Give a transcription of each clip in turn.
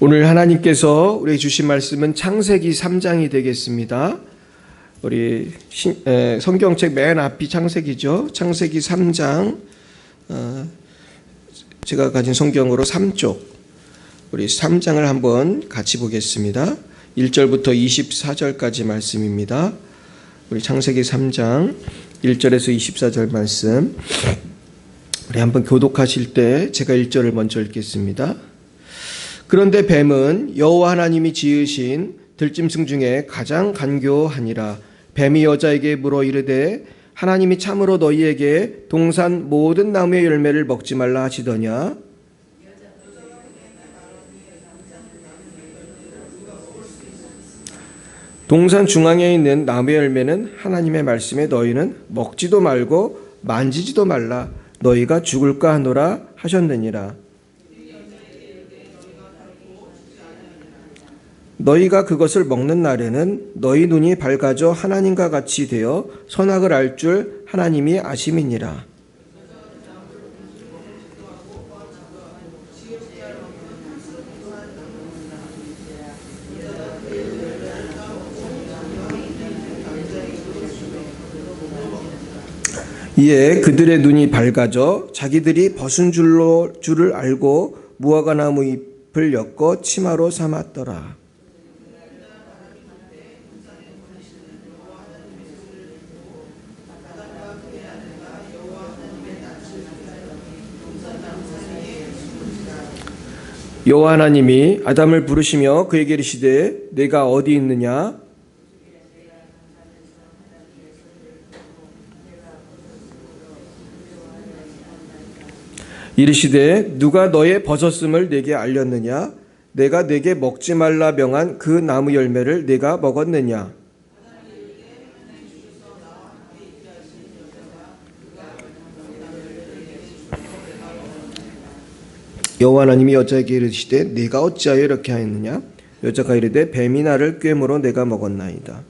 오늘 하나님께서 우리에게 주신 말씀은 창세기 3장이 되겠습니다. 우리 성경책 맨 앞이 창세기죠. 창세기 3장, 제가 가진 성경으로 3쪽, 우리 3장을 한번 같이 보겠습니다. 1절부터 24절까지 말씀입니다. 우리 창세기 3장 1절에서 24절 말씀, 우리 한번 교독하실 때 제가 1절을 먼저 읽겠습니다. 그런데 뱀은 여호와 하나님이 지으신 들짐승 중에 가장 간교하니라. 뱀이 여자에게 물어 이르되 하나님이 참으로 너희에게 동산 모든 나무의 열매를 먹지 말라 하시더냐? 동산 중앙에 있는 나무의 열매는 하나님의 말씀에 너희는 먹지도 말고 만지지도 말라. 너희가 죽을까 하노라 하셨느니라. 너희가 그것을 먹는 날에는 너희 눈이 밝아져 하나님과 같이 되어 선악을 알 줄 하나님이 아심이니라. 이에 그들의 눈이 밝아져 자기들이 벗은 줄을 알고 무화과나무 잎을 엮어 치마로 삼았더라. 여호와 하나님이 아담을 부르시며 그에게 이르시되 내가 어디 있느냐? 이르시되 누가 너의 벗었음을 내게 알렸느냐? 내가 내게 먹지 말라 명한 그 나무 열매를 내가 먹었느냐? 여호와 하나님이 여자에게 이르시되 네가 어찌하여 이렇게 하였느냐? 여자가 이르되 뱀이 나를 꾀므로 내가 먹었나이다.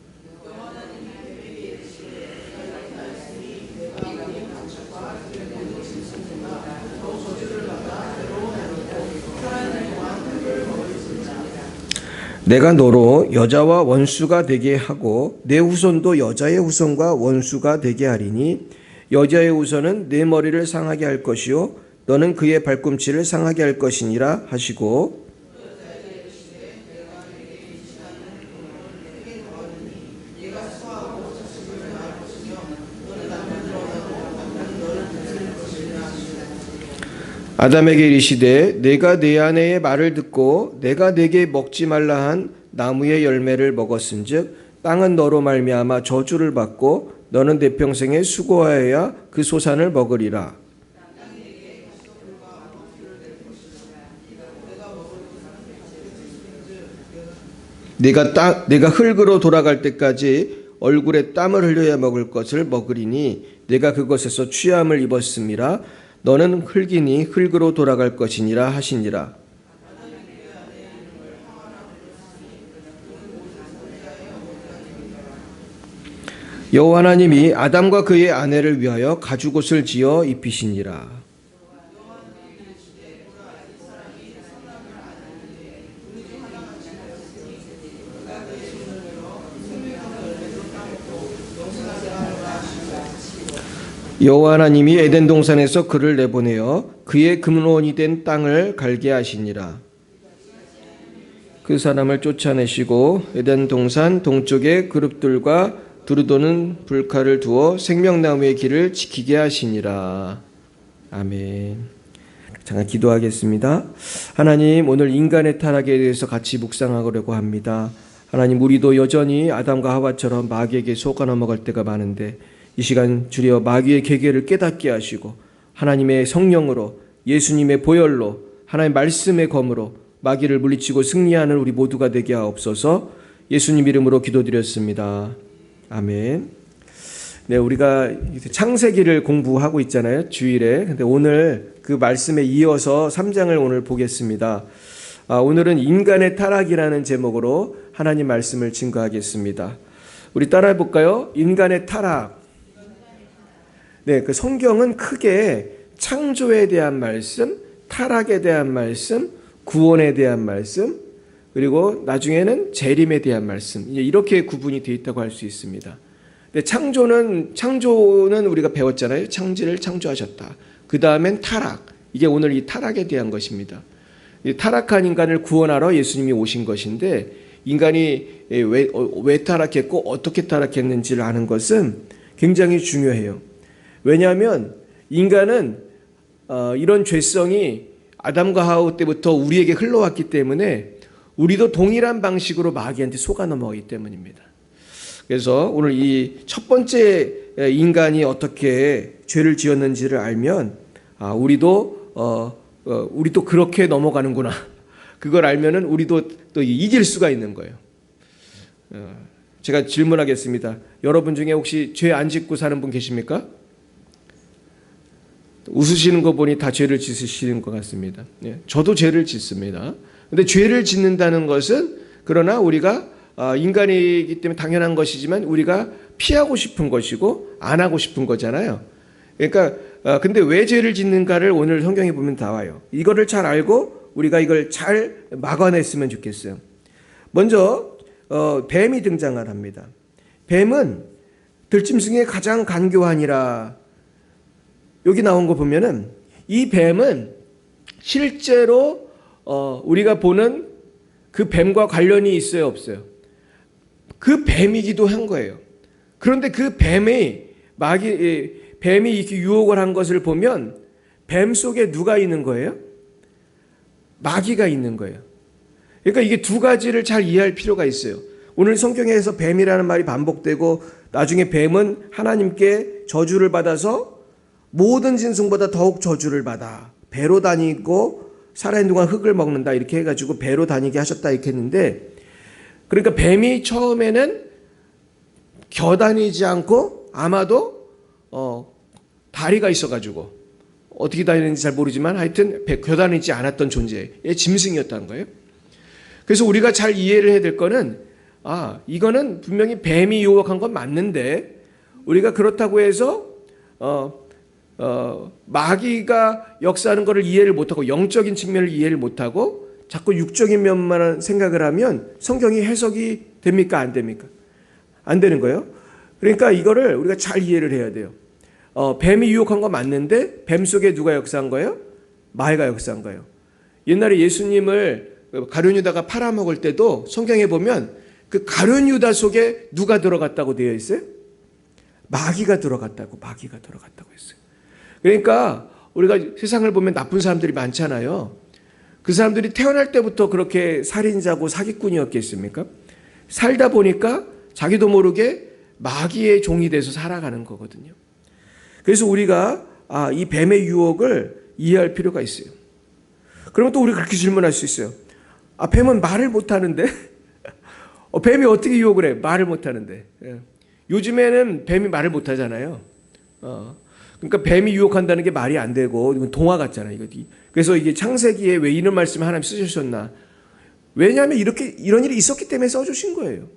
내가 너로 여자와 원수가 되게 하고 내 후손도 여자의 후손과 원수가 되게 하리니 여자의 후손은 내 머리를 상하게 할 것이요 너는 그의 발꿈치를 상하게 할 것이니라 하시고, 아담에게 이르시되 내가 내 아내의 말을 듣고 내가 내게 먹지 말라 한 나무의 열매를 먹었은즉 땅은 너로 말미암아 저주를 받고 너는 내 평생에 수고하여야 그 소산을 먹으리라. 내가 흙으로 돌아갈 때까지 얼굴에 땀을 흘려야 먹을 것을 먹으리니 내가 그것에서 취함을 입었음이라. 너는 흙이니 흙으로 돌아갈 것이니라 하시니라. 여호와 하나님이 아담과 그의 아내를 위하여 가죽옷을 지어 입히시니라. 여호와 하나님이 에덴 동산에서 그를 내보내어 그의 근원이 된 땅을 갈게 하시니라. 그 사람을 쫓아내시고 에덴 동산 동쪽에 그룹들과 두루도는 불칼을 두어 생명나무의 길을 지키게 하시니라. 아멘. 잠깐 기도하겠습니다. 하나님, 오늘 인간의 타락에 대해서 같이 묵상하려고 합니다. 하나님, 우리도 여전히 아담과 하와처럼 마귀에게 속아 넘어갈 때가 많은데 이 시간 주여 마귀의 계계를 깨닫게 하시고 하나님의 성령으로 예수님의 보혈로 하나님의 말씀의 검으로 마귀를 물리치고 승리하는 우리 모두가 되게 하옵소서. 예수님 이름으로 기도드렸습니다. 아멘. 네, 우리가 창세기를 공부하고 있잖아요, 주일에. 근데 오늘 그 말씀에 이어서 3장을 오늘 보겠습니다. 오늘은 인간의 타락이라는 제목으로 하나님 말씀을 증거하겠습니다. 우리 따라해 볼까요? 인간의 타락. 네, 그 성경은 크게 창조에 대한 말씀, 타락에 대한 말씀, 구원에 대한 말씀, 그리고 나중에는 재림에 대한 말씀, 이렇게 구분이 되어 있다고 할 수 있습니다. 근데 창조는 우리가 배웠잖아요. 창지를 창조하셨다. 그 다음엔 타락. 이게 오늘 이 타락에 대한 것입니다. 이 타락한 인간을 구원하러 예수님이 오신 것인데, 인간이 왜 타락했고 어떻게 타락했는지를 아는 것은 굉장히 중요해요. 왜냐하면 인간은 이런 죄성이 아담과 하와 때부터 우리에게 흘러왔기 때문에 우리도 동일한 방식으로 마귀한테 속아 넘어가기 때문입니다. 그래서 오늘 이 첫 번째 인간이 어떻게 죄를 지었는지를 알면 우리도 그렇게 넘어가는구나. 그걸 알면은 우리도 또 이길 수가 있는 거예요. 제가 질문하겠습니다. 여러분 중에 혹시 죄 안 짓고 사는 분 계십니까? 웃으시는 거 보니 다 죄를 짓으시는 것 같습니다. 저도 죄를 짓습니다. 근데 죄를 짓는다는 것은 그러나 우리가 인간이기 때문에 당연한 것이지만 우리가 피하고 싶은 것이고 안 하고 싶은 거잖아요. 그러니까 근데 왜 죄를 짓는가를 오늘 성경에 보면 나와요. 이거를 잘 알고 우리가 이걸 잘 막아냈으면 좋겠어요. 먼저 뱀이 등장을 합니다. 뱀은 들짐승의 가장 간교하니라. 여기 나온 거 보면은 이 뱀은 실제로 우리가 보는 그 뱀과 관련이 있어요, 없어요? 그 뱀이기도 한 거예요. 그런데 그 뱀이 이렇게 유혹을 한 것을 보면 뱀 속에 누가 있는 거예요? 마귀가 있는 거예요. 그러니까 이게 두 가지를 잘 이해할 필요가 있어요. 오늘 성경에서 뱀이라는 말이 반복되고 나중에 뱀은 하나님께 저주를 받아서 모든 짐승보다 더욱 저주를 받아 배로 다니고 살아있는 동안 흙을 먹는다 이렇게 해가지고 배로 다니게 하셨다 이렇게 했는데, 그러니까 뱀이 처음에는 겨다니지 않고 아마도 다리가 있어가지고 어떻게 다니는지 잘 모르지만 하여튼 겨다니지 않았던 존재의 짐승이었다는 거예요. 그래서 우리가 잘 이해를 해야 될 거는 이거는 분명히 뱀이 유혹한 건 맞는데 우리가 그렇다고 해서 마귀가 역사하는 것을 이해를 못하고 영적인 측면을 이해를 못하고 자꾸 육적인 면만 생각을 하면 성경이 해석이 됩니까? 안 됩니까? 안 되는 거예요. 그러니까 이거를 우리가 잘 이해를 해야 돼요. 뱀이 유혹한 거 맞는데 뱀 속에 누가 역사한 거예요? 마귀가 역사한 거예요. 옛날에 예수님을 가룟 유다가 팔아먹을 때도 성경에 보면 그 가룟 유다 속에 누가 들어갔다고 되어 있어요? 마귀가 들어갔다고 했어요. 그러니까 우리가 세상을 보면 나쁜 사람들이 많잖아요. 그 사람들이 태어날 때부터 그렇게 살인자고 사기꾼이었겠습니까? 살다 보니까 자기도 모르게 마귀의 종이 돼서 살아가는 거거든요. 그래서 우리가 이 뱀의 유혹을 이해할 필요가 있어요. 그러면 또 우리가 그렇게 질문할 수 있어요. 뱀은 말을 못하는데? 뱀이 어떻게 유혹을 해? 말을 못하는데. 요즘에는 뱀이 말을 못하잖아요. 그러니까 뱀이 유혹한다는 게 말이 안 되고 이건 동화 같잖아요. 그래서 이게 창세기에 왜 이런 말씀을 하나님 쓰셨나? 왜냐하면 이런 일이 있었기 때문에 써주신 거예요.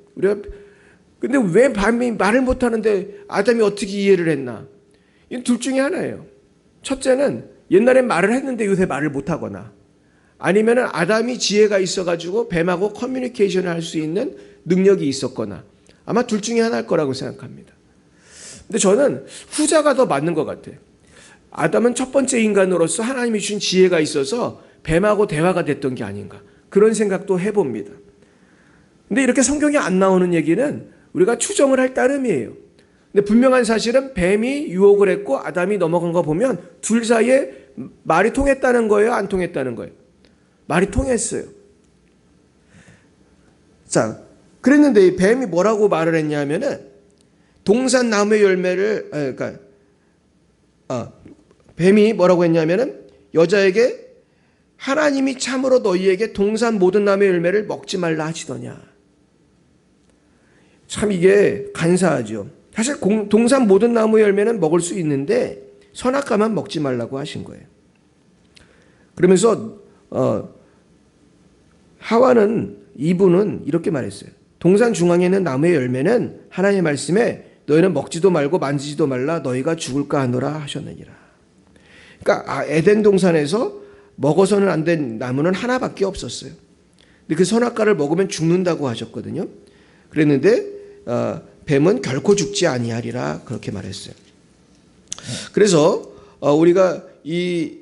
근데 왜 뱀이 말을 못하는데 아담이 어떻게 이해를 했나? 이건 둘 중에 하나예요. 첫째는 옛날엔 말을 했는데 요새 말을 못하거나, 아니면 아담이 지혜가 있어가지고 뱀하고 커뮤니케이션을 할 수 있는 능력이 있었거나, 아마 둘 중에 하나일 거라고 생각합니다. 근데 저는 후자가 더 맞는 것 같아요. 아담은 첫 번째 인간으로서 하나님이 주신 지혜가 있어서 뱀하고 대화가 됐던 게 아닌가, 그런 생각도 해봅니다. 근데 이렇게 성경에 안 나오는 얘기는 우리가 추정을 할 따름이에요. 근데 분명한 사실은 뱀이 유혹을 했고 아담이 넘어간 거 보면 둘 사이에 말이 통했다는 거예요? 안 통했다는 거예요? 말이 통했어요. 자, 그랬는데 이 뱀이 뭐라고 말을 했냐면은 동산 나무의 열매를, 뱀이 뭐라고 했냐면은 여자에게 하나님이 참으로 너희에게 동산 모든 나무의 열매를 먹지 말라 하시더냐. 참 이게 간사하죠. 사실 동산 모든 나무의 열매는 먹을 수 있는데 선악과만 먹지 말라고 하신 거예요. 그러면서 이분은 이렇게 말했어요. 동산 중앙에 있는 나무의 열매는 하나님의 말씀에 너희는 먹지도 말고 만지지도 말라 너희가 죽을까 하노라 하셨느니라. 그러니까 에덴 동산에서 먹어서는 안 된 나무는 하나밖에 없었어요. 근데 그 선악과를 먹으면 죽는다고 하셨거든요. 그랬는데 뱀은 결코 죽지 아니하리라 그렇게 말했어요. 그래서 우리가 이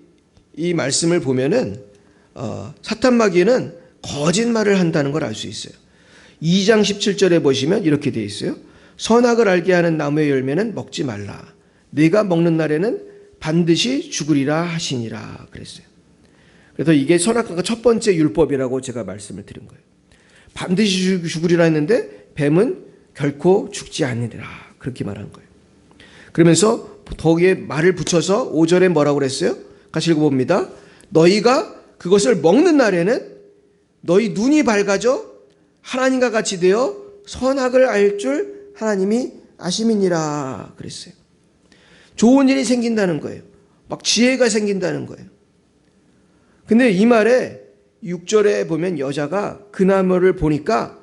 말씀을 보면은 사탄 마귀는 거짓말을 한다는 걸 알 수 있어요. 2장 17절에 보시면 이렇게 되어 있어요. 선악을 알게 하는 나무의 열매는 먹지 말라. 네가 먹는 날에는 반드시 죽으리라 하시니라 그랬어요. 그래서 이게 선악과가 첫 번째 율법이라고 제가 말씀을 드린 거예요. 반드시 죽으리라 했는데 뱀은 결코 죽지 않으리라 그렇게 말한 거예요. 그러면서 거기에 말을 붙여서 5절에 뭐라고 그랬어요? 같이 읽어봅니다. 너희가 그것을 먹는 날에는 너희 눈이 밝아져 하나님과 같이 되어 선악을 알 줄 하나님이 아심이니라 그랬어요. 좋은 일이 생긴다는 거예요. 막 지혜가 생긴다는 거예요. 근데 이 말에 6절에 보면 여자가 그 나무를 보니까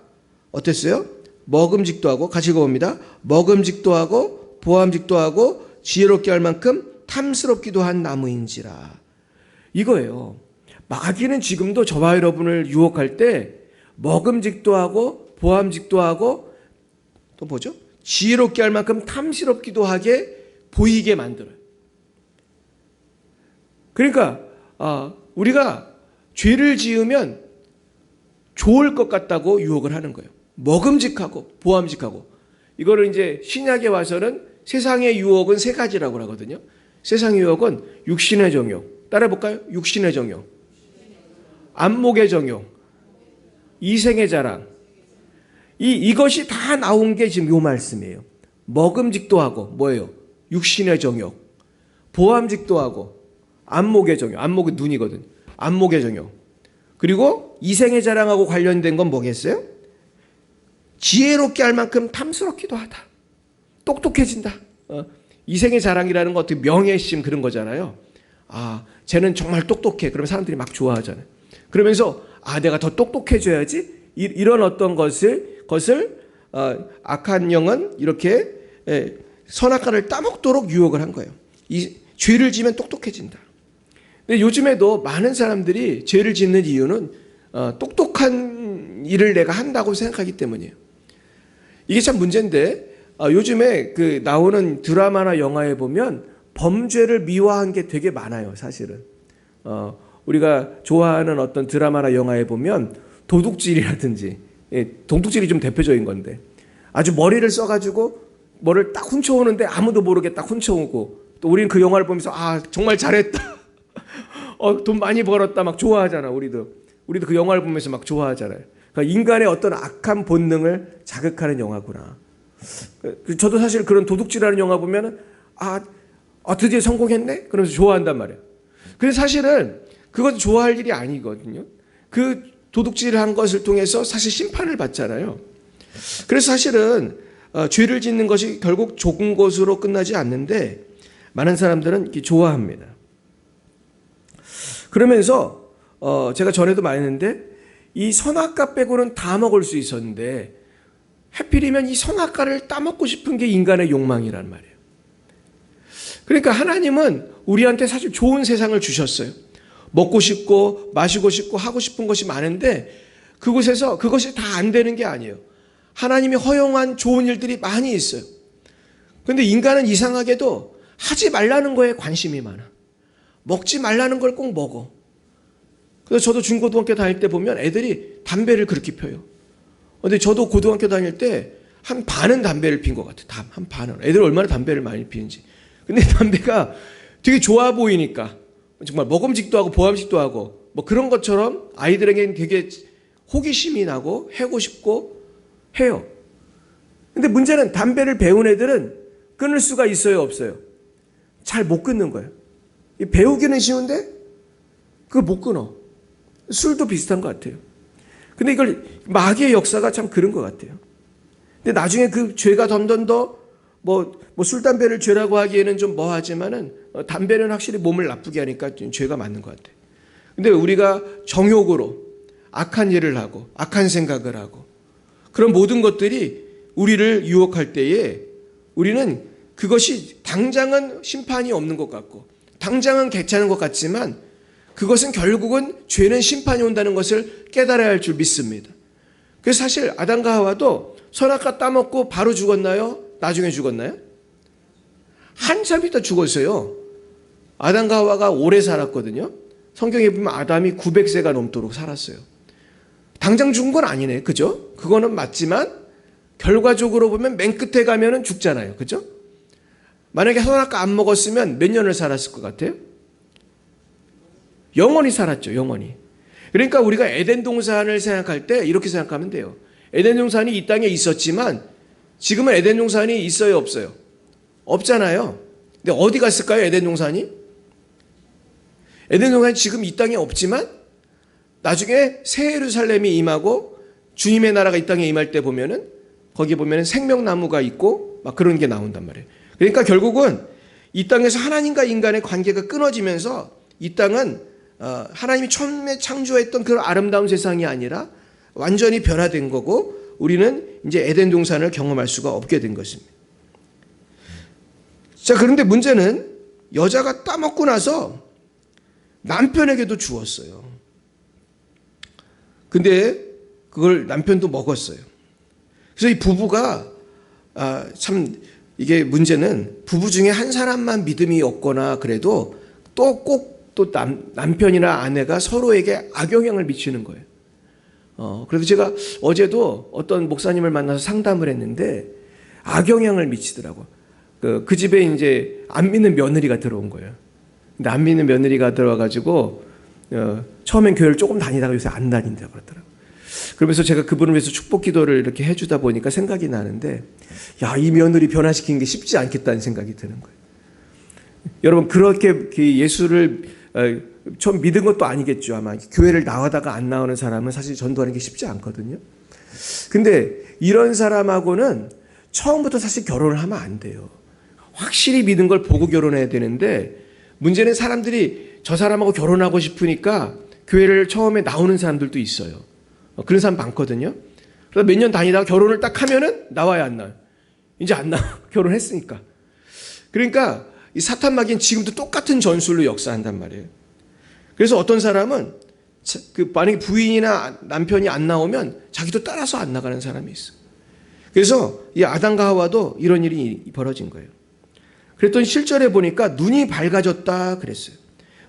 어땠어요? 먹음직도 하고, 같이 읽어봅니다. 먹음직도 하고 보암직도 하고 지혜롭게 할 만큼 탐스럽기도 한 나무인지라. 이거예요. 마귀는 지금도 저와 여러분을 유혹할 때 먹음직도 하고 보암직도 하고 또 뭐죠? 지혜롭게 할 만큼 탐스럽기도 하게 보이게 만들어요. 그러니까 우리가 죄를 지으면 좋을 것 같다고 유혹을 하는 거예요. 먹음직하고 보암직하고. 이거를 이제 신약에 와서는 세상의 유혹은 세 가지라고 하거든요. 세상의 유혹은 육신의 정욕. 따라해볼까요? 육신의 정욕, 안목의 정욕, 이생의 자랑. 이것이 다 나온 게 지금 요 말씀이에요. 먹음직도 하고 뭐예요? 육신의 정욕, 보암직도 하고 안목의 정욕. 안목은 눈이거든. 안목의 정욕. 그리고 이생의 자랑하고 관련된 건 뭐겠어요? 지혜롭게 할 만큼 탐스럽기도 하다. 똑똑해진다. 이생의 자랑이라는 거 어떻게 명예심 그런 거잖아요. 쟤는 정말 똑똑해. 그러면 사람들이 막 좋아하잖아요. 그러면서 내가 더 똑똑해져야지. 이런 어떤 것을 악한 영은 이렇게 선악과를 따먹도록 유혹을 한 거예요. 이 죄를 지면 똑똑해진다. 근데 요즘에도 많은 사람들이 죄를 짓는 이유는 똑똑한 일을 내가 한다고 생각하기 때문이에요. 이게 참 문제인데 요즘에 그 나오는 드라마나 영화에 보면 범죄를 미화한 게 되게 많아요, 사실은. 우리가 좋아하는 어떤 드라마나 영화에 보면 도둑질이라든지, 도둑질이 좀 대표적인 건데, 아주 머리를 써가지고 뭐를 딱 훔쳐오는데 아무도 모르게 딱 훔쳐오고, 또 우리는 그 영화를 보면서 정말 잘했다. 돈 많이 벌었다 막 좋아하잖아. 우리도 그 영화를 보면서 막 좋아하잖아요. 그러니까 인간의 어떤 악한 본능을 자극하는 영화구나. 저도 사실 그런 도둑질하는 영화 보면은 드디어 성공했네? 그러면서 좋아한단 말이에요. 근데 사실은 그것도 좋아할 일이 아니거든요. 그 도둑질을 한 것을 통해서 사실 심판을 받잖아요. 그래서 사실은 죄를 짓는 것이 결국 좋은 것으로 끝나지 않는데 많은 사람들은 이렇게 좋아합니다. 그러면서 제가 전에도 말했는데 이 선악과 빼고는 다 먹을 수 있었는데 하필이면 이 선악과를 따먹고 싶은 게 인간의 욕망이란 말이에요. 그러니까 하나님은 우리한테 사실 좋은 세상을 주셨어요. 먹고 싶고 마시고 싶고 하고 싶은 것이 많은데 그곳에서 그것이 다 안 되는 게 아니에요. 하나님이 허용한 좋은 일들이 많이 있어요. 그런데 인간은 이상하게도 하지 말라는 거에 관심이 많아. 먹지 말라는 걸 꼭 먹어. 그래서 저도 중고등학교 다닐 때 보면 애들이 담배를 그렇게 펴요. 근데 저도 고등학교 다닐 때 한 반은 담배를 핀 것 같아요. 한 반은. 애들 얼마나 담배를 많이 피는지. 근데 담배가 되게 좋아 보이니까 정말 먹음직도 하고 보암직도 하고 뭐 그런 것처럼 아이들에게는 되게 호기심이 나고 해고 싶고 해요. 근데 문제는 담배를 배운 애들은 끊을 수가 있어요, 없어요? 잘 못 끊는 거예요. 배우기는 쉬운데 그걸 못 끊어. 술도 비슷한 것 같아요. 근데 이걸 마귀의 역사가 참 그런 것 같아요. 근데 나중에 그 죄가 점점 더 술, 담배를 죄라고 하기에는 좀 뭐하지만은 담배는 확실히 몸을 나쁘게 하니까 죄가 맞는 것 같아요. 근데 우리가 정욕으로 악한 일을 하고 악한 생각을 하고 그런 모든 것들이 우리를 유혹할 때에 우리는 그것이 당장은 심판이 없는 것 같고 당장은 괜찮은 것 같지만 그것은 결국은 죄는 심판이 온다는 것을 깨달아야 할 줄 믿습니다. 그래서 사실 아담과 하와도 선악과 따먹고 바로 죽었나요? 나중에 죽었나요? 한참 있다 죽었어요. 아담과 하와가 오래 살았거든요. 성경에 보면 아담이 900세가 넘도록 살았어요. 당장 죽은 건 아니네. 그죠? 그거는 맞지만 결과적으로 보면 맨 끝에 가면은 죽잖아요. 그죠? 만약에 선악과 안 먹었으면 몇 년을 살았을 것 같아요? 영원히 살았죠. 영원히. 그러니까 우리가 에덴 동산을 생각할 때 이렇게 생각하면 돼요. 에덴 동산이 이 땅에 있었지만 지금은 에덴 동산이 있어요? 없어요? 없잖아요. 근데 어디 갔을까요? 에덴 동산이? 에덴 동산이 지금 이 땅에 없지만 나중에 새 예루살렘이 임하고 주님의 나라가 이 땅에 임할 때 보면은 거기 보면은 생명나무가 있고 막 그런 게 나온단 말이에요. 그러니까 결국은 이 땅에서 하나님과 인간의 관계가 끊어지면서 이 땅은 하나님이 처음에 창조했던 그런 아름다운 세상이 아니라 완전히 변화된 거고 우리는 이제 에덴 동산을 경험할 수가 없게 된 것입니다. 자, 그런데 문제는 여자가 따먹고 나서 남편에게도 주었어요. 근데 그걸 남편도 먹었어요. 그래서 이 부부가 참 이게 문제는 부부 중에 한 사람만 믿음이 없거나 그래도 또 꼭 또 남편이나 아내가 서로에게 악영향을 미치는 거예요. 그래서 제가 어제도 어떤 목사님을 만나서 상담을 했는데 악영향을 미치더라고. 그 집에 이제 안 믿는 며느리가 들어온 거예요. 근데 안 믿는 며느리가 들어와가지고 처음엔 교회를 조금 다니다가 요새 안 다닌다고 그러더라고요. 그러면서 제가 그분을 위해서 축복 기도를 이렇게 해주다 보니까 생각이 나는데 야, 이 며느리 변화시키는 게 쉽지 않겠다는 생각이 드는 거예요. 여러분 그렇게 예수를 처음 믿은 것도 아니겠죠. 아마 교회를 나와다가 안 나오는 사람은 사실 전도하는 게 쉽지 않거든요. 근데 이런 사람하고는 처음부터 사실 결혼을 하면 안 돼요. 확실히 믿은 걸 보고 결혼해야 되는데 문제는 사람들이 저 사람하고 결혼하고 싶으니까 교회를 처음에 나오는 사람들도 있어요. 그런 사람 많거든요. 그래서 몇 년 다니다가 결혼을 딱 하면은 나와야 안 나와요. 이제 안 나와. 결혼했으니까. 그러니까 이 사탄 마귀는 지금도 똑같은 전술로 역사한단 말이에요. 그래서 어떤 사람은 만약에 부인이나 남편이 안 나오면 자기도 따라서 안 나가는 사람이 있어요. 그래서 이 아담과 하와도 이런 일이 벌어진 거예요. 그랬더니 실절에 보니까 눈이 밝아졌다 그랬어요.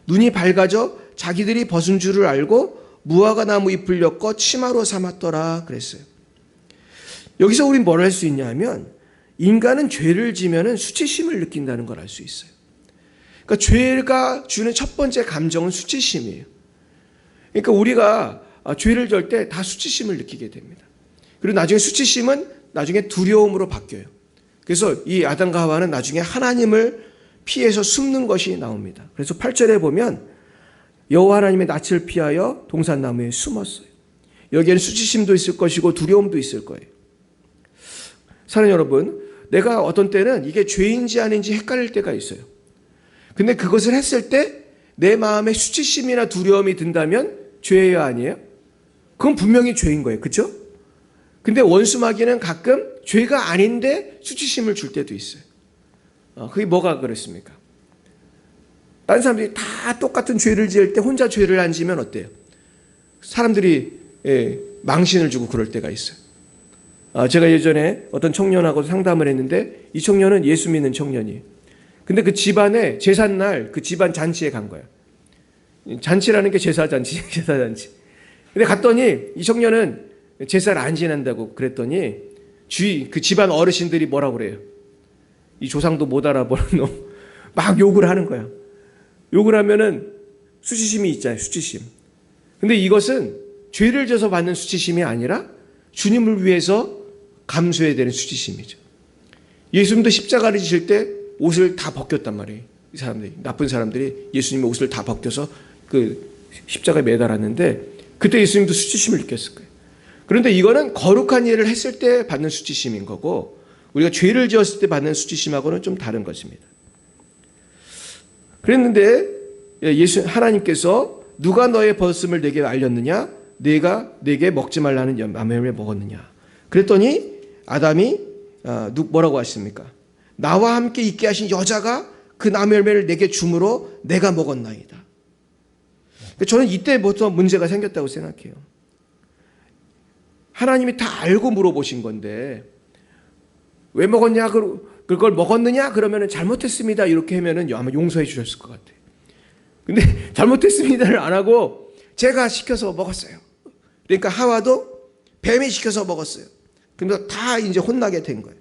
눈이 밝아져 자기들이 벗은 줄을 알고 무화과 나무 잎을 엮어 치마로 삼았더라 그랬어요. 여기서 우린 뭘 할 수 있냐 하면 인간은 죄를 지면은 수치심을 느낀다는 걸 알 수 있어요. 그러니까 죄가 주는 첫 번째 감정은 수치심이에요. 그러니까 우리가 죄를 질 때 다 수치심을 느끼게 됩니다. 그리고 나중에 수치심은 나중에 두려움으로 바뀌어요. 그래서 이 아담과 하와는 나중에 하나님을 피해서 숨는 것이 나옵니다. 그래서 8절에 보면 여호와 하나님의 낯을 피하여 동산나무에 숨었어요. 여기에는 수치심도 있을 것이고 두려움도 있을 거예요. 사랑하는 여러분, 내가 어떤 때는 이게 죄인지 아닌지 헷갈릴 때가 있어요. 근데 그것을 했을 때 내 마음에 수치심이나 두려움이 든다면 죄예요, 아니에요? 그건 분명히 죄인 거예요. 그렇죠? 근데 원수 마귀는 가끔 죄가 아닌데 수치심을 줄 때도 있어요. 그게 뭐가 그렇습니까? 다른 사람들이 다 똑같은 죄를 지을 때 혼자 죄를 안 지면 어때요? 사람들이 망신을 주고 그럴 때가 있어요. 제가 예전에 어떤 청년하고 상담을 했는데 이 청년은 예수 믿는 청년이에요. 근데 그 집안에 제삿날 그 집안 잔치에 간 거예요. 잔치라는 게 제사잔치, 제사잔치. 근데 갔더니 이 청년은 제사를 안 지낸다고 그랬더니 그 집안 어르신들이 뭐라고 그래요? 이 조상도 못 알아보는 놈. 막 욕을 하는 거야. 욕을 하면은 수치심이 있잖아요. 수치심. 근데 이것은 죄를 져서 받는 수치심이 아니라 주님을 위해서 감수해야 되는 수치심이죠. 예수님도 십자가를 지실 때 옷을 다 벗겼단 말이에요. 이 사람들이, 나쁜 사람들이 예수님의 옷을 다 벗겨서 그 십자가에 매달았는데 그때 예수님도 수치심을 느꼈을 거예요. 그런데 이거는 거룩한 일을 했을 때 받는 수치심인 거고 우리가 죄를 지었을 때 받는 수치심하고는 좀 다른 것입니다. 그랬는데 하나님께서 누가 너의 벗음을 내게 알렸느냐? 내가 내게 먹지 말라는 나무열매 먹었느냐? 그랬더니 아담이 뭐라고 하십니까? 나와 함께 있게 하신 여자가 그 나무열매를 내게 주므로 내가 먹었나이다. 저는 이때부터 문제가 생겼다고 생각해요. 하나님이 다 알고 물어보신 건데 왜 먹었냐? 그걸 먹었느냐? 그러면 잘못했습니다. 이렇게 하면 아마 용서해 주셨을 것 같아요. 근데 잘못했습니다를 안 하고 제가 시켜서 먹었어요. 그러니까 하와도 뱀이 시켜서 먹었어요. 그러면서 다 이제 혼나게 된 거예요.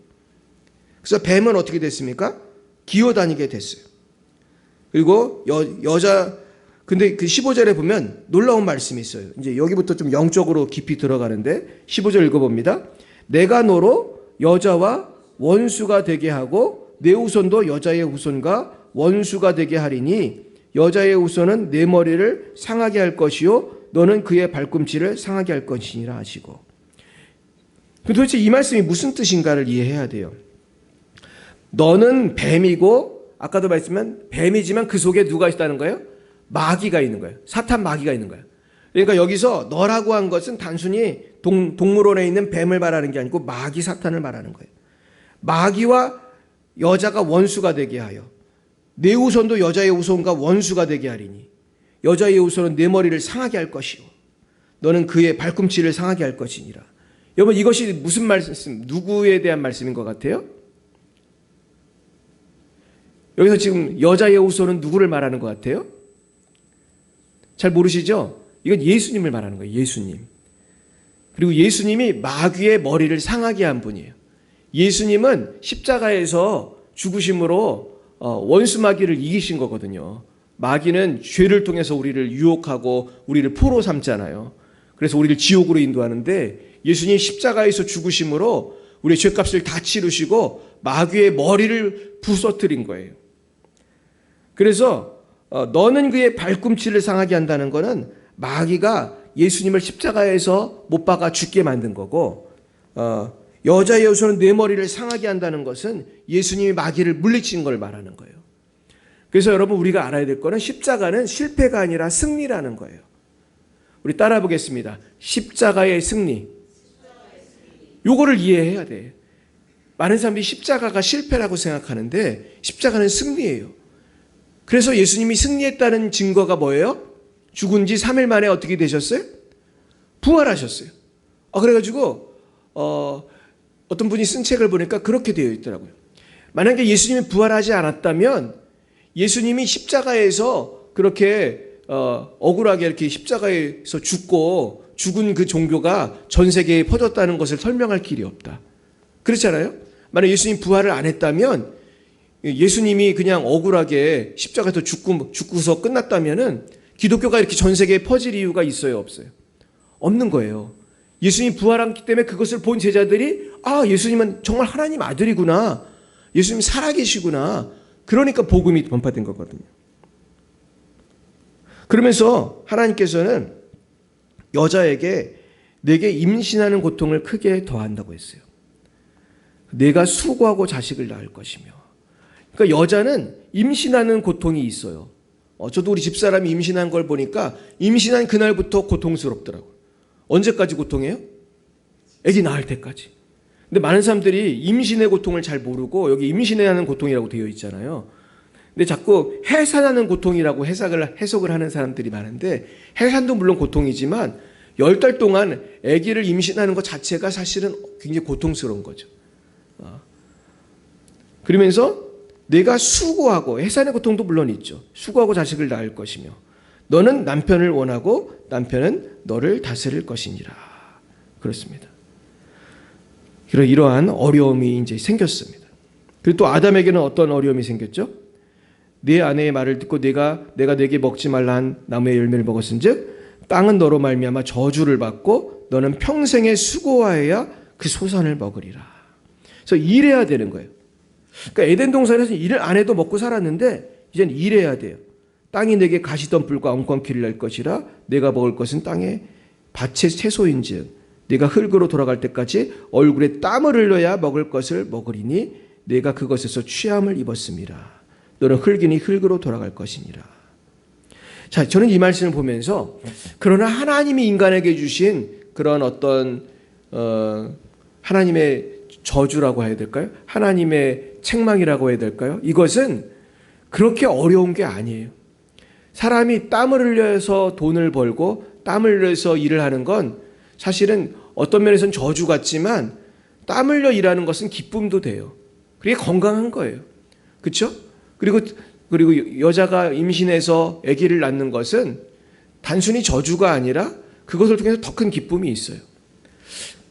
그래서 뱀은 어떻게 됐습니까? 기어다니게 됐어요. 그리고 근데 그 15절에 보면 놀라운 말씀이 있어요. 이제 여기부터 좀 영적으로 깊이 들어가는데 15절 읽어봅니다. 내가 너로 여자와 원수가 되게 하고 내 후손도 여자의 후손과 원수가 되게 하리니 여자의 후손은 내 머리를 상하게 할 것이요 너는 그의 발꿈치를 상하게 할 것이니라 하시고. 도대체 이 말씀이 무슨 뜻인가를 이해해야 돼요. 너는 뱀이고 아까도 말했지만 뱀이지만 그 속에 누가 있다는 거예요? 마귀가 있는 거예요. 사탄 마귀가 있는 거예요. 그러니까 여기서 너라고 한 것은 단순히 동물원에 있는 뱀을 말하는 게 아니고 마귀 사탄을 말하는 거예요. 마귀와 여자가 원수가 되게 하여 내 후손도 여자의 후손과 원수가 되게 하리니 여자의 후손은 내 머리를 상하게 할 것이요 너는 그의 발꿈치를 상하게 할 것이니라. 여러분 이것이 무슨 말씀, 누구에 대한 말씀인 것 같아요? 여기서 지금 여자의 후손은 누구를 말하는 것 같아요? 잘 모르시죠? 이건 예수님을 말하는 거예요. 예수님. 그리고 예수님이 마귀의 머리를 상하게 한 분이에요. 예수님은 십자가에서 죽으심으로 원수 마귀를 이기신 거거든요. 마귀는 죄를 통해서 우리를 유혹하고 우리를 포로 삼잖아요. 그래서 우리를 지옥으로 인도하는데 예수님이 십자가에서 죽으심으로 우리의 죄값을 다 치르시고 마귀의 머리를 부서뜨린 거예요. 그래서 너는 그의 발꿈치를 상하게 한다는 것은 마귀가 예수님을 십자가에서 못 박아 죽게 만든 거고 여자의 후손은 내 머리를 상하게 한다는 것은 예수님이 마귀를 물리친 걸 말하는 거예요. 그래서 여러분 우리가 알아야 될 거는 십자가는 실패가 아니라 승리라는 거예요. 우리 따라 보겠습니다. 십자가의 승리. 요거를 이해해야 돼. 많은 사람들이 십자가가 실패라고 생각하는데 십자가는 승리예요. 그래서 예수님이 승리했다는 증거가 뭐예요? 죽은 지 3일 만에 어떻게 되셨어요? 부활하셨어요. 그래가지고 어떤 분이 쓴 책을 보니까 그렇게 되어 있더라고요. 만약에 예수님이 부활하지 않았다면 예수님이 십자가에서 그렇게 억울하게 이렇게 십자가에서 죽은 그 종교가 전 세계에 퍼졌다는 것을 설명할 길이 없다. 그렇잖아요? 만약 예수님 부활을 안 했다면 예수님이 그냥 억울하게 십자가에서 죽고서 끝났다면은 기독교가 이렇게 전 세계에 퍼질 이유가 있어요, 없어요? 없는 거예요. 예수님이 부활했기 때문에 그것을 본 제자들이 예수님은 정말 하나님 아들이구나. 예수님이 살아계시구나. 그러니까 복음이 전파된 거거든요. 그러면서 하나님께서는 여자에게 내게 임신하는 고통을 크게 더한다고 했어요. 내가 수고하고 자식을 낳을 것이며. 그러니까 여자는 임신하는 고통이 있어요. 저도 우리 집사람이 임신한 걸 보니까 임신한 그날부터 고통스럽더라고요. 언제까지 고통해요? 아기 낳을 때까지. 근데 많은 사람들이 임신의 고통을 잘 모르고 여기 임신해야 하는 고통이라고 되어 있잖아요. 근데 자꾸 해산하는 고통이라고 해석을 하는 사람들이 많은데 해산도 물론 고통이지만 10달 동안 아기를 임신하는 것 자체가 사실은 굉장히 고통스러운 거죠. 그러면서 내가 수고하고 해산의 고통도 물론 있죠. 수고하고 자식을 낳을 것이며 너는 남편을 원하고 남편은 너를 다스릴 것이니라. 그렇습니다. 이러한 어려움이 이제 생겼습니다. 그리고 또 아담에게는 어떤 어려움이 생겼죠? 네 아내의 말을 듣고 내가 내게 먹지 말라 한 나무의 열매를 먹었은즉 땅은 너로 말미암아 저주를 받고 너는 평생에 수고하여야 그 소산을 먹으리라. 그래서 일해야 되는 거예요. 그러니까 에덴 동산에서 일을 안 해도 먹고 살았는데 이제는 일해야 돼요. 땅이 내게 가시덤불과 엉겅퀴를 낼 것이라 내가 먹을 것은 땅의 밭의 채소인즉 내가 흙으로 돌아갈 때까지 얼굴에 땀을 흘려야 먹을 것을 먹으리니 내가 그것에서 취함을 입었음이라. 너는 흙이니 흙으로 돌아갈 것이니라. 자, 저는 이 말씀을 보면서 그러나 하나님이 인간에게 주신 그런 어떤 하나님의 저주라고 해야 될까요? 하나님의 책망이라고 해야 될까요? 이것은 그렇게 어려운 게 아니에요. 사람이 땀을 흘려서 돈을 벌고 땀을 흘려서 일을 하는 건 사실은 어떤 면에서는 저주 같지만 땀 흘려 일하는 것은 기쁨도 돼요. 그게 건강한 거예요. 그렇죠? 그리고 여자가 임신해서 아기를 낳는 것은 단순히 저주가 아니라 그것을 통해서 더 큰 기쁨이 있어요.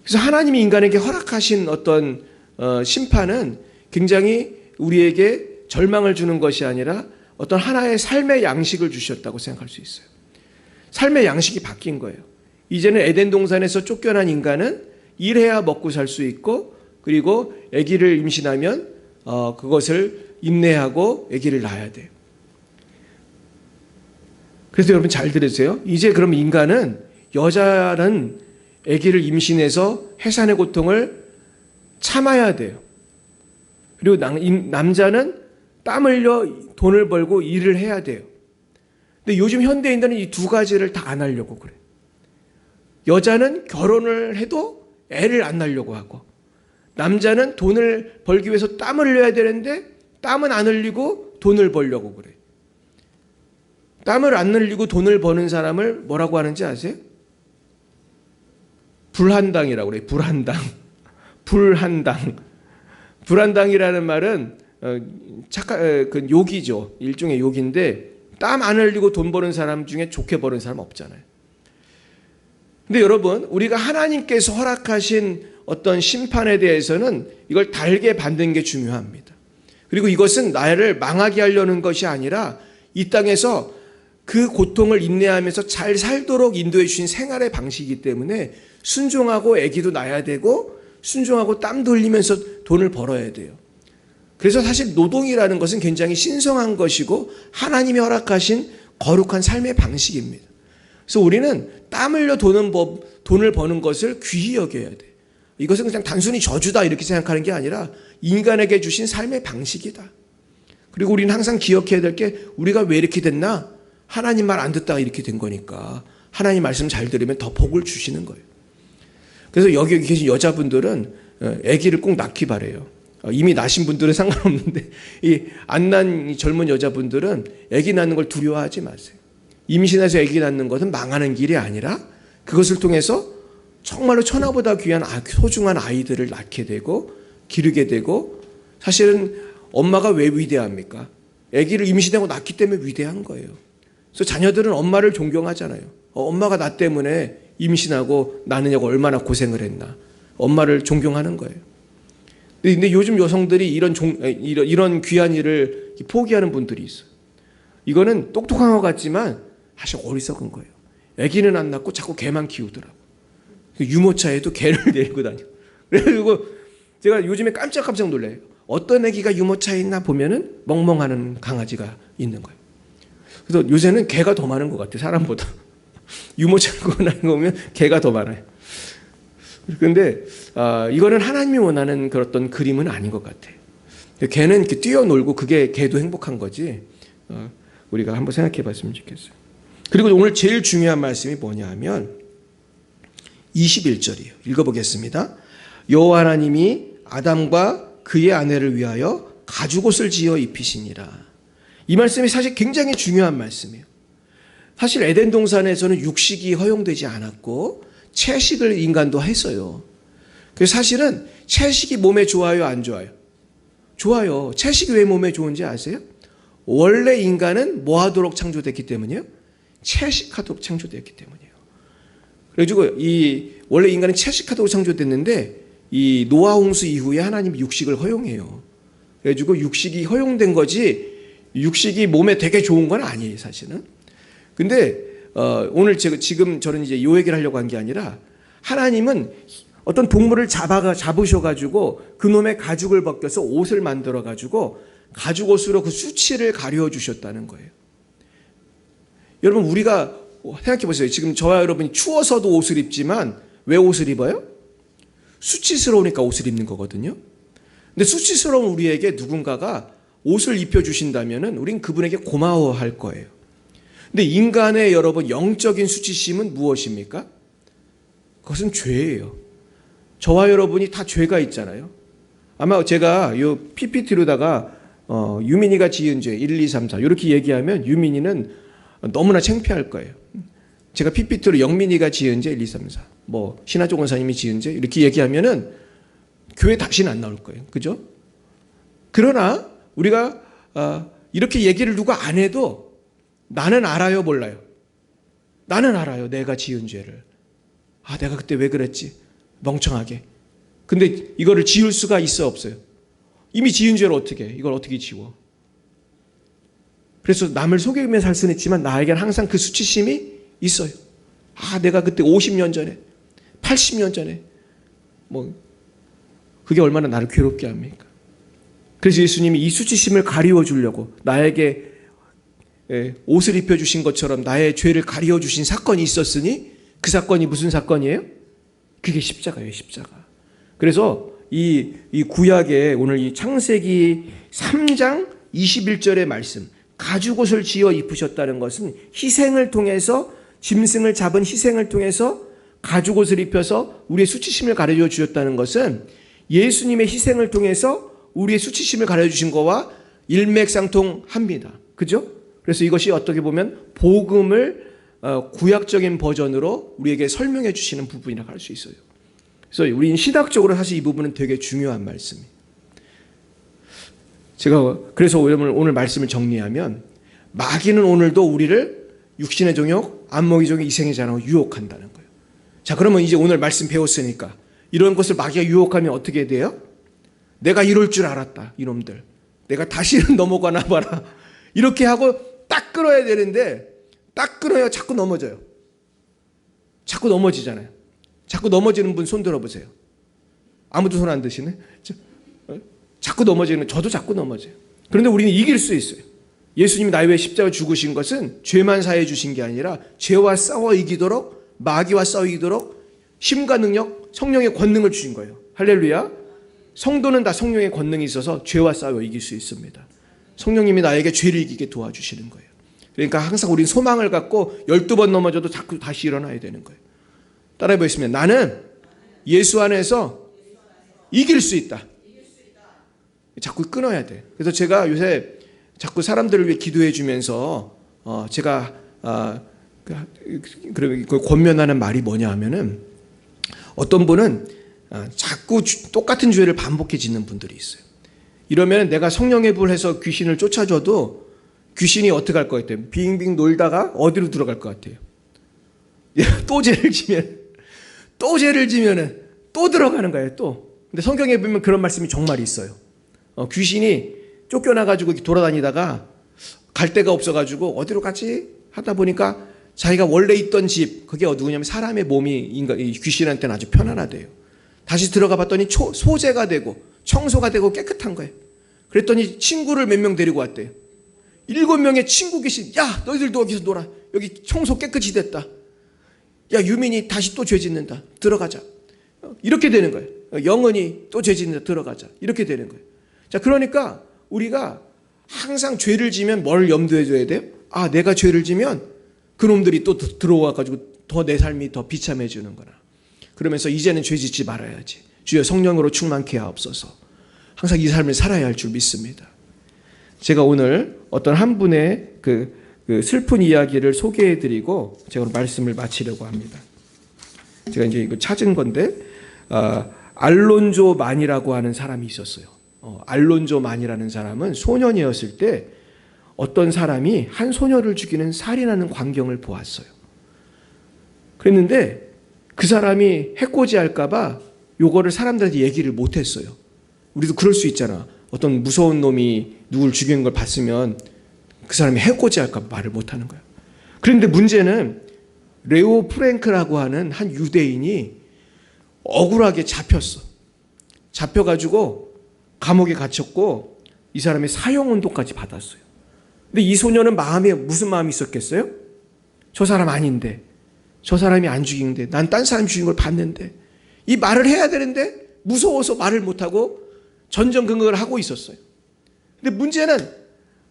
그래서 하나님이 인간에게 허락하신 어떤 심판은 굉장히 우리에게 절망을 주는 것이 아니라 어떤 하나의 삶의 양식을 주셨다고 생각할 수 있어요. 삶의 양식이 바뀐 거예요. 이제는 에덴 동산에서 쫓겨난 인간은 일해야 먹고 살 수 있고, 그리고 아기를 임신하면 그것을 인내하고 아기를 낳아야 돼요. 그래서 여러분 잘 들으세요. 이제 그럼 인간은, 여자는 아기를 임신해서 해산의 고통을 참아야 돼요. 그리고 남자는 땀 흘려 돈을 벌고 일을 해야 돼요. 근데 요즘 현대인들은 이 두 가지를 다 안 하려고 그래요. 여자는 결혼을 해도 애를 안 낳으려고 하고, 남자는 돈을 벌기 위해서 땀을 흘려야 되는데 땀은 안 흘리고 돈을 벌려고 그래요. 땀을 안 흘리고 돈을 버는 사람을 뭐라고 하는지 아세요? 불한당이라고 그래요. 불한당이라는 말은 그 욕이죠. 일종의 욕인데, 땀 안 흘리고 돈 버는 사람 중에 좋게 버는 사람 없잖아요. 근데 여러분, 우리가 하나님께서 허락하신 어떤 심판에 대해서는 이걸 달게 받는 게 중요합니다. 그리고 이것은 나를 망하게 하려는 것이 아니라 이 땅에서 그 고통을 인내하면서 잘 살도록 인도해 주신 생활의 방식이기 때문에 순종하고 아기도 낳아야 되고 순종하고 땀도 흘리면서 돈을 벌어야 돼요. 그래서 사실 노동이라는 것은 굉장히 신성한 것이고 하나님이 허락하신 거룩한 삶의 방식입니다. 그래서 우리는 땀 흘려 돈을 버는 것을 귀히 여겨야 돼. 이것은 그냥 단순히 저주다 이렇게 생각하는 게 아니라 인간에게 주신 삶의 방식이다. 그리고 우리는 항상 기억해야 될 게, 우리가 왜 이렇게 됐나? 하나님 말 안 듣다가 이렇게 된 거니까 하나님 말씀 잘 들으면 더 복을 주시는 거예요. 그래서 여기 계신 여자분들은 아기를 꼭 낳기 바래요. 이미 낳으신 분들은 상관없는데 이 안 낳은 젊은 여자분들은 아기 낳는 걸 두려워하지 마세요. 임신해서 아기 낳는 것은 망하는 길이 아니라 그것을 통해서 정말로 천하보다 귀한 소중한 아이들을 낳게 되고 기르게 되고, 사실은 엄마가 왜 위대합니까? 아기를 임신하고 낳기 때문에 위대한 거예요. 그래서 자녀들은 엄마를 존경하잖아요. 엄마가 나 때문에 임신하고 낳느냐고 얼마나 고생을 했나. 엄마를 존경하는 거예요. 근데 요즘 여성들이 이런 귀한 일을 포기하는 분들이 있어요. 이거는 똑똑한 것 같지만 사실 어리석은 거예요. 아기는 안 낳고 자꾸 개만 키우더라고. 유모차에도 개를 데리고 다녀. 그리고 제가 요즘에 깜짝 놀라요. 어떤 아기가 유모차에 있나 보면은 멍멍하는 강아지가 있는 거예요. 그래서 요새는 개가 더 많은 것 같아요. 사람보다. 유모차를 권하는 거 보면 개가 더 많아요. 그런데 이거는 하나님이 원하는 그런 어떤 그림은 아닌 것 같아요. 개는 이렇게 뛰어놀고 그게 개도 행복한 거지. 우리가 한번 생각해 봤으면 좋겠어요. 그리고 오늘 제일 중요한 말씀이 뭐냐 하면 21절이에요. 읽어보겠습니다. 여호와 하나님이 아담과 그의 아내를 위하여 가죽옷을 지어 입히시니라. 이 말씀이 사실 굉장히 중요한 말씀이에요. 사실 에덴 동산에서는 육식이 허용되지 않았고 채식을 인간도 했어요. 그래서 사실은 채식이 몸에 좋아요, 안 좋아요? 좋아요. 채식이 왜 몸에 좋은지 아세요? 원래 인간은 뭐 하도록 창조됐기 때문이에요? 채식하도록 창조됐기 때문이에요. 그래가지고 원래 인간은 채식하도록 창조됐는데 이 노아 홍수 이후에 하나님이 육식을 허용해요. 그래가지고 육식이 허용된 거지 육식이 몸에 되게 좋은 건 아니에요, 사실은. 근데 오늘 지금 저는 이제 요 얘기를 하려고 한 게 아니라, 하나님은 어떤 동물을 잡으셔가지고 그놈의 가죽을 벗겨서 옷을 만들어가지고 가죽옷으로 그 수치를 가려 주셨다는 거예요. 여러분, 우리가 생각해 보세요. 지금 저와 여러분이 추워서도 옷을 입지만 왜 옷을 입어요? 수치스러우니까 옷을 입는 거거든요. 근데 수치스러운 우리에게 누군가가 옷을 입혀주신다면 우린 그분에게 고마워할 거예요. 근데 인간의 여러분 영적인 수치심은 무엇입니까? 그것은 죄예요. 저와 여러분이 다 죄가 있잖아요. 아마 제가 이 PPT로다가 유민이가 지은 죄 1, 2, 3, 4 이렇게 얘기하면 유민이는 너무나 창피할 거예요. 제가 PPT로 영민이가 지은 죄 1, 2, 3, 4 뭐 신하조 권사님이 지은 죄 이렇게 얘기하면은 교회 다시는 안 나올 거예요. 그죠? 그러나 우리가 이렇게 얘기를 누가 안 해도 나는 알아요, 몰라요? 나는 알아요. 내가 지은 죄를. 내가 그때 왜 그랬지? 멍청하게. 근데 이거를 지울 수가 있어, 없어요? 이미 지은 죄를 어떻게 해? 이걸 어떻게 지워? 그래서 남을 속이며 살 수는 있지만 나에게는 항상 그 수치심이 있어요. 내가 그때 50년 전에 80년 전에 뭐 그게 얼마나 나를 괴롭게 합니까? 그래서 예수님이 이 수치심을 가리워 주려고 나에게 옷을 입혀주신 것처럼 나의 죄를 가리워 주신 사건이 있었으니 그 사건이 무슨 사건이에요? 그게 십자가예요, 십자가. 그래서 이 구약의 오늘 이 창세기 3장 21절의 말씀, 가죽옷을 지어 입으셨다는 것은 희생을 통해서, 짐승을 잡은 희생을 통해서 가죽옷을 입혀서 우리의 수치심을 가려줘 주셨다는 것은 예수님의 희생을 통해서 우리의 수치심을 가려주신 거와 일맥상통합니다. 그죠? 그래서 이것이 어떻게 보면 복음을 구약적인 버전으로 우리에게 설명해 주시는 부분이라고 할 수 있어요. 그래서 우리는 신학적으로 사실 이 부분은 되게 중요한 말씀이에요. 제가 그래서 오늘 말씀을 정리하면 마귀는 오늘도 우리를 육신의 종욕, 안목의 종욕, 이생의 자랑으로 유혹한다는 거예요. 자, 그러면 이제 오늘 말씀 배웠으니까 이런 것을 마귀가 유혹하면 어떻게 돼요? 내가 이럴 줄 알았다, 이놈들. 내가 다시는 넘어가나 봐라. 이렇게 하고 딱 끊어야 되는데 딱 끊어야 자꾸 넘어져요. 자꾸 넘어지잖아요. 자꾸 넘어지는 분 손 들어보세요. 아무도 손 안 드시네? 자꾸 넘어지는, 저도 자꾸 넘어져요. 그런데 우리는 이길 수 있어요. 예수님이 나의 위해 십자가를 죽으신 것은 죄만 사해 주신 게 아니라 죄와 싸워 이기도록, 마귀와 싸워 이기도록 힘과 능력, 성령의 권능을 주신 거예요. 할렐루야. 성도는 다 성령의 권능이 있어서 죄와 싸워 이길 수 있습니다. 성령님이 나에게 죄를 이기게 도와주시는 거예요. 그러니까 항상 우리는 소망을 갖고 12번 넘어져도 자꾸 다시 일어나야 되는 거예요. 따라해 보겠습니다. 나는 예수 안에서 이길 수 있다. 자꾸 끊어야 돼. 그래서 제가 요새 자꾸 사람들을 위해 기도해 주면서 제가 권면하는 말이 뭐냐 하면은 어떤 분은 자꾸 똑같은 죄를 반복해 짓는 분들이 있어요. 이러면 내가 성령의 불을 해서 귀신을 쫓아줘도 귀신이 어떻게 할 것 같아요? 빙빙 놀다가 어디로 들어갈 것 같아요? 또 죄를 지면은 또 들어가는 거예요, 또. 근데 성경에 보면 그런 말씀이 정말 있어요. 귀신이 쫓겨나가지고 돌아다니다가 갈 데가 없어가지고 어디로 가지? 하다 보니까 자기가 원래 있던 집, 그게 누구냐면 사람의 몸이 귀신한테는 아주 편안하대요. 다시 들어가 봤더니 소재가 되고 청소가 되고 깨끗한 거예요. 그랬더니 친구를 몇 명 데리고 왔대요. 7명의 친구 귀신, 야, 너희들도 여기서 놀아. 여기 청소 깨끗이 됐다. 야, 유민이 다시 또 죄 짓는다. 들어가자. 이렇게 되는 거예요. 영은이 또 죄 짓는다. 들어가자. 이렇게 되는 거예요. 자, 그러니까 우리가 항상 죄를 지면 뭘 염두에 둬야 돼요? 내가 죄를 지면 그놈들이 또 들어와가지고 더 내 삶이 더 비참해지는 거나. 그러면서 이제는 죄 짓지 말아야지. 주여 성령으로 충만케 하옵소서. 항상 이 삶을 살아야 할 줄 믿습니다. 제가 오늘 어떤 한 분의 그 슬픈 이야기를 소개해드리고 제가 오늘 말씀을 마치려고 합니다. 제가 이제 이거 찾은 건데 알론조 만이라고 하는 사람이 있었어요. 알론조 만이라는 사람은 소년이었을 때 어떤 사람이 한 소녀를 죽이는 살인하는 광경을 보았어요. 그랬는데 그 사람이 해코지할까봐 요거를 사람들한테 얘기를 못했어요. 우리도 그럴 수 있잖아. 어떤 무서운 놈이 누굴 죽이는 걸 봤으면 그 사람이 해코지할까 말을 못하는 거야. 그런데 문제는 레오 프랭크라고 하는 한 유대인이 억울하게 잡혔어. 잡혀가지고 감옥에 갇혔고 이 사람이 사형운동까지 받았어요. 근데 이 소녀는 마음에 무슨 마음이 있었겠어요? 저 사람 아닌데, 저 사람이 안 죽이는데, 난 딴 사람 죽인 걸 봤는데, 이 말을 해야 되는데 무서워서 말을 못하고 전전긍긍을 하고 있었어요. 근데 문제는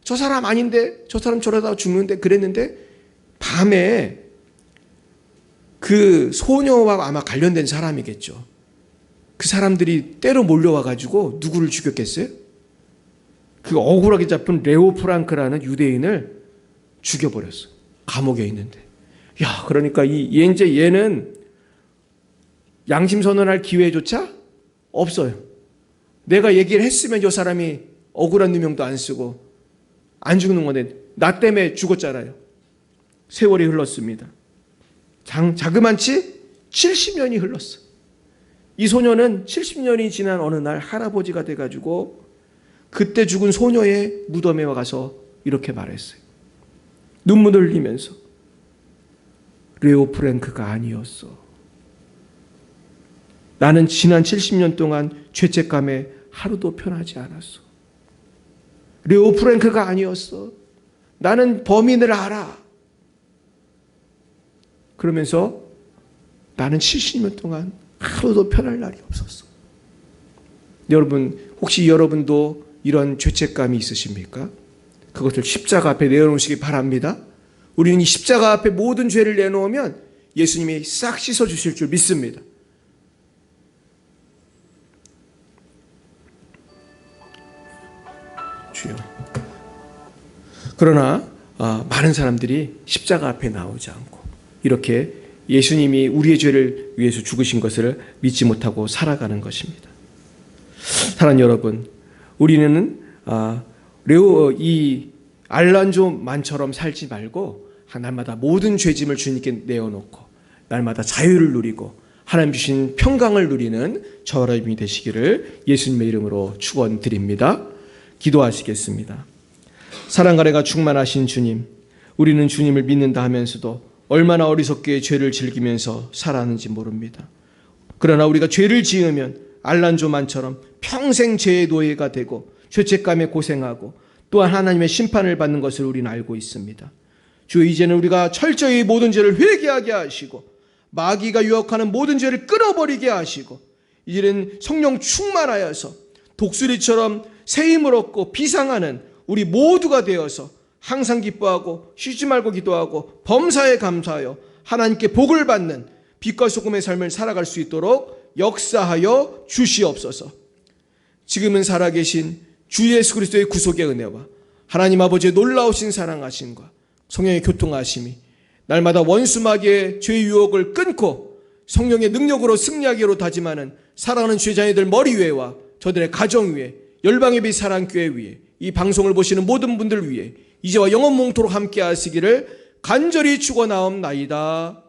저 사람 아닌데, 저 사람 저러다 죽는데 그랬는데 밤에 그 소녀와 아마 관련된 사람이겠죠. 그 사람들이 때로 몰려와가지고 누구를 죽였겠어요? 그 억울하게 잡힌 레오 프랑크라는 유대인을 죽여버렸어요. 감옥에 있는데. 야, 그러니까 이제 얘는 양심 선언할 기회조차 없어요. 내가 얘기를 했으면 이 사람이 억울한 누명도 안 쓰고 안 죽는 건데 나 때문에 죽었잖아요. 세월이 흘렀습니다. 자그만치 70년이 흘렀어. 이 소녀는 70년이 지난 어느 날 할아버지가 돼가지고 그때 죽은 소녀의 무덤에 가서 이렇게 말했어요. 눈물을 흘리면서 레오 프랭크가 아니었어. 나는 지난 70년 동안 죄책감에 하루도 편하지 않았어. 레오 프랭크가 아니었어. 나는 범인을 알아. 그러면서 나는 70년 동안 하루도 편할 날이 없었어. 여러분, 혹시 여러분도 이런 죄책감이 있으십니까? 그것을 십자가 앞에 내어놓으시기 바랍니다. 우리는 이 십자가 앞에 모든 죄를 내놓으면 예수님이 싹 씻어주실 줄 믿습니다. 주여. 그러나 많은 사람들이 십자가 앞에 나오지 않고 이렇게 예수님이 우리의 죄를 위해서 죽으신 것을 믿지 못하고 살아가는 것입니다. 사랑하는 여러분, 우리는 이 알란조만처럼 살지 말고 날마다 모든 죄짐을 주님께 내어놓고 날마다 자유를 누리고 하나님 주신 평강을 누리는 저와 여러분이 되시기를 예수님의 이름으로 축원드립니다. 기도하시겠습니다. 사랑과 은혜가 충만하신 주님, 우리는 주님을 믿는다 하면서도 얼마나 어리석게 죄를 즐기면서 살았는지 모릅니다. 그러나 우리가 죄를 지으면 알란조만처럼 평생 죄의 노예가 되고 죄책감에 고생하고 또한 하나님의 심판을 받는 것을 우리는 알고 있습니다. 주여, 이제는 우리가 철저히 모든 죄를 회개하게 하시고 마귀가 유혹하는 모든 죄를 끊어버리게 하시고 이제는 성령 충만하여서 독수리처럼 새 힘을 얻고 비상하는 우리 모두가 되어서 항상 기뻐하고 쉬지 말고 기도하고 범사에 감사하여 하나님께 복을 받는 빛과 소금의 삶을 살아갈 수 있도록 역사하여 주시옵소서. 지금은 살아계신 주 예수 그리스도의 구속의 은혜와 하나님 아버지의 놀라우신 사랑하심과 성령의 교통하심이 날마다 원수 마귀의 죄의 유혹을 끊고 성령의 능력으로 승리하기로 다짐하는 사랑하는 죄자녀들 머리 위에와 저들의 가정 위에 열방의 빛 사랑교회 위에 이 방송을 보시는 모든 분들 위에 이제와 영원 몽토록 함께 하시기를 간절히 축원하옵나이다.